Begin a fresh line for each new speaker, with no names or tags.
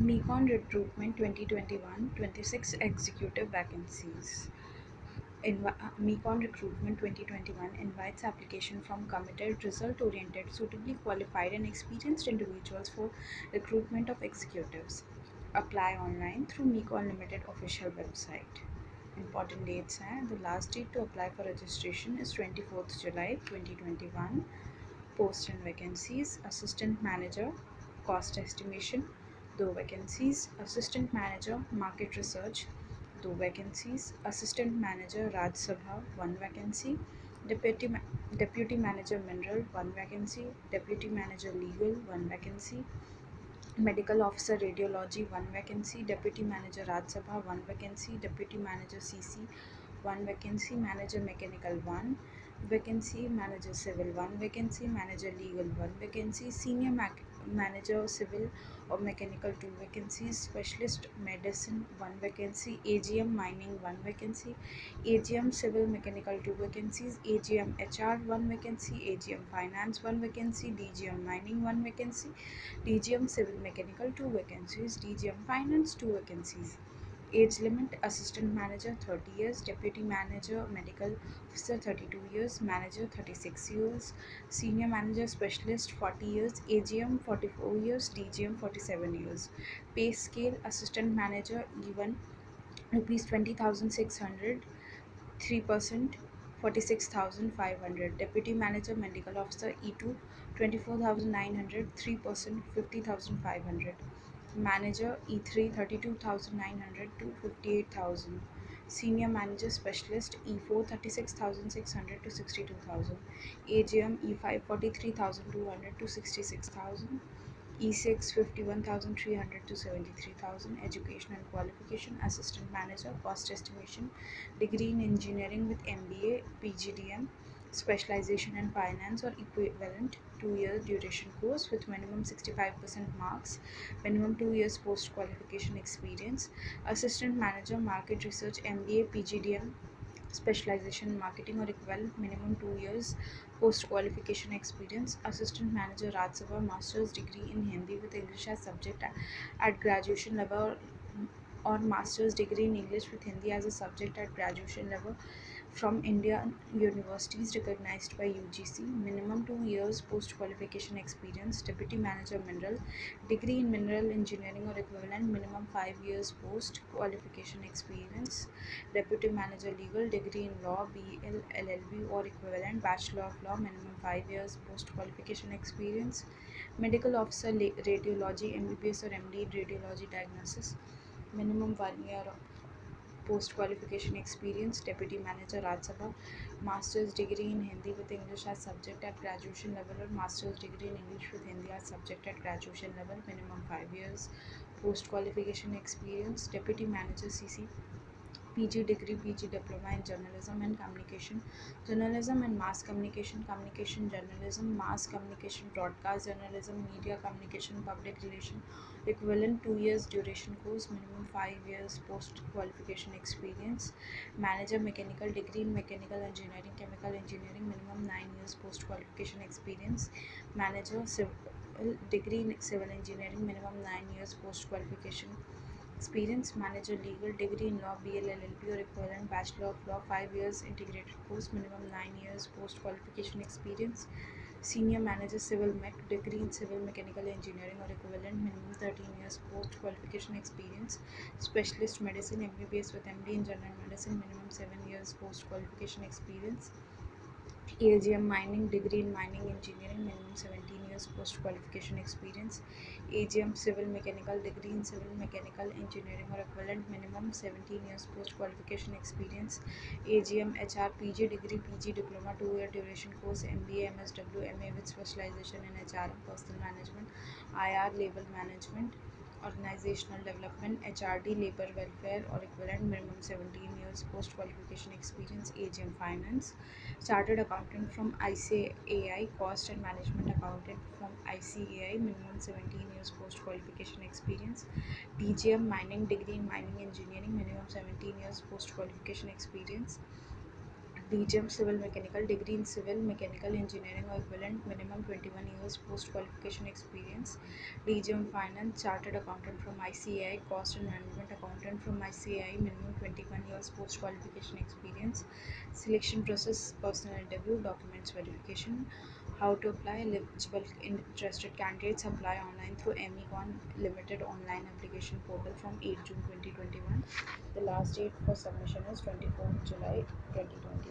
Mecon Recruitment 2021 26 executive vacancies. Mecon Recruitment 2021 invites application from committed, result-oriented, suitably qualified and experienced individuals for recruitment of executives. Apply online through Mecon Limited official website. Important dates are the last date to apply for registration is 24th July 2021. Post and vacancies: assistant manager, cost estimation, 2 vacancies; assistant manager, market research, 2 vacancies; assistant manager, Raj Sabha, 1 vacancy; deputy deputy manager mineral, 1 vacancy; deputy manager legal, 1 vacancy; medical officer radiology, 1 vacancy; deputy manager Raj Sabha, 1 vacancy; deputy manager CC, 1 vacancy; manager mechanical, 1 vacancy; manager civil, 1 vacancy; manager legal, 1 vacancy; senior manager civil or mechanical, 2 vacancies; specialist medicine, 1 vacancy; AGM mining, 1 vacancy; AGM civil mechanical, 2 vacancies; AGM HR, 1 vacancy; AGM finance, 1 vacancy; DGM mining, 1 vacancy; DGM civil mechanical, 2 vacancies; DGM finance, 2 vacancies. Age limit: assistant manager 30 years, deputy manager medical officer 32 years, manager 36 years, senior manager specialist 40 years, AGM 44 years, DGM 47 years. Pay scale: assistant manager E1 rupees 20,600, 3%, 46,500; deputy manager medical officer E2 24,900, 3%, 50,500; manager E3 32,900 to 58,000; senior manager specialist E4 36,600 to 62,000; AGM E5 43,200 to 66,000; E6 51,300 to 73,000. Education and qualification: assistant manager, cost estimation, degree in engineering with MBA, PGDM, specialization in finance or equivalent, 2 year duration course with minimum 65% marks, minimum 2 years post qualification experience. Assistant manager, market research, MBA, PGDM, specialization in marketing or equivalent, minimum 2 years post qualification experience. Assistant manager, Raj Sabha, master's degree in Hindi with English as subject at graduation level or master's degree in English with Hindi as a subject at graduation level from Indian universities recognized by UGC, minimum 2 years post qualification experience. Deputy manager mineral, degree in mineral engineering or equivalent, minimum 5 years post qualification experience. Deputy manager legal, degree in law, BL, LLB or equivalent, bachelor of law, minimum 5 years post qualification experience. Medical officer radiology, MBBS or MD in radiology diagnosis, minimum 1 year post qualification experience. Deputy manager Raj Sabha, master's degree in Hindi with English as subject at graduation level or master's degree in English with Hindi as subject at graduation level, minimum 5 years post qualification experience. Deputy manager CC, PG degree, PG diploma in journalism and communication, journalism and mass communication, communication journalism, mass communication, broadcast journalism, media communication, public relation, equivalent, 2 years duration course, minimum 5 years post qualification experience. Manager mechanical, degree in mechanical engineering, chemical engineering, minimum 9 years post qualification experience. Manager civil, degree in civil engineering, minimum 9 years post qualification experience. Manager legal, degree in law, BL, LLB or equivalent, bachelor of law, 5 years integrated course, minimum 9 years post qualification experience. Senior manager civil mech, degree in civil mechanical engineering or equivalent, minimum 13 years post qualification experience. Specialist medicine, MBBS with MD in general medicine, minimum 7 years post qualification experience. AGM mining, degree in mining engineering, minimum 17 years post qualification experience. AGM civil mechanical, degree in civil mechanical engineering or equivalent, minimum 17 years post qualification experience. AGM HR PG degree, PG diploma, 2 year duration course, MBA, MSW, MA with specialization in HR and personal management, IR label management, organizational development, HRD labor welfare or equivalent, minimum 17 years post qualification experience. AGM finance, chartered accountant from ICAI, cost and management accountant from ICAI, minimum 17 years post qualification experience. DGM mining, degree in mining engineering, minimum 17 years post qualification experience. DGM Civil Mechanical, degree in Civil Mechanical Engineering or equivalent, minimum 21 years post-qualification experience. DGM Finance, Chartered Accountant from ICAI, Cost and Management Accountant from ICAI, minimum 21 years post-qualification experience. Selection process, personal interview, documents verification. How to apply? Eligible interested candidates apply online through MECON Limited online application portal from 8 June 2021. The last date for submission is 24th July 2020.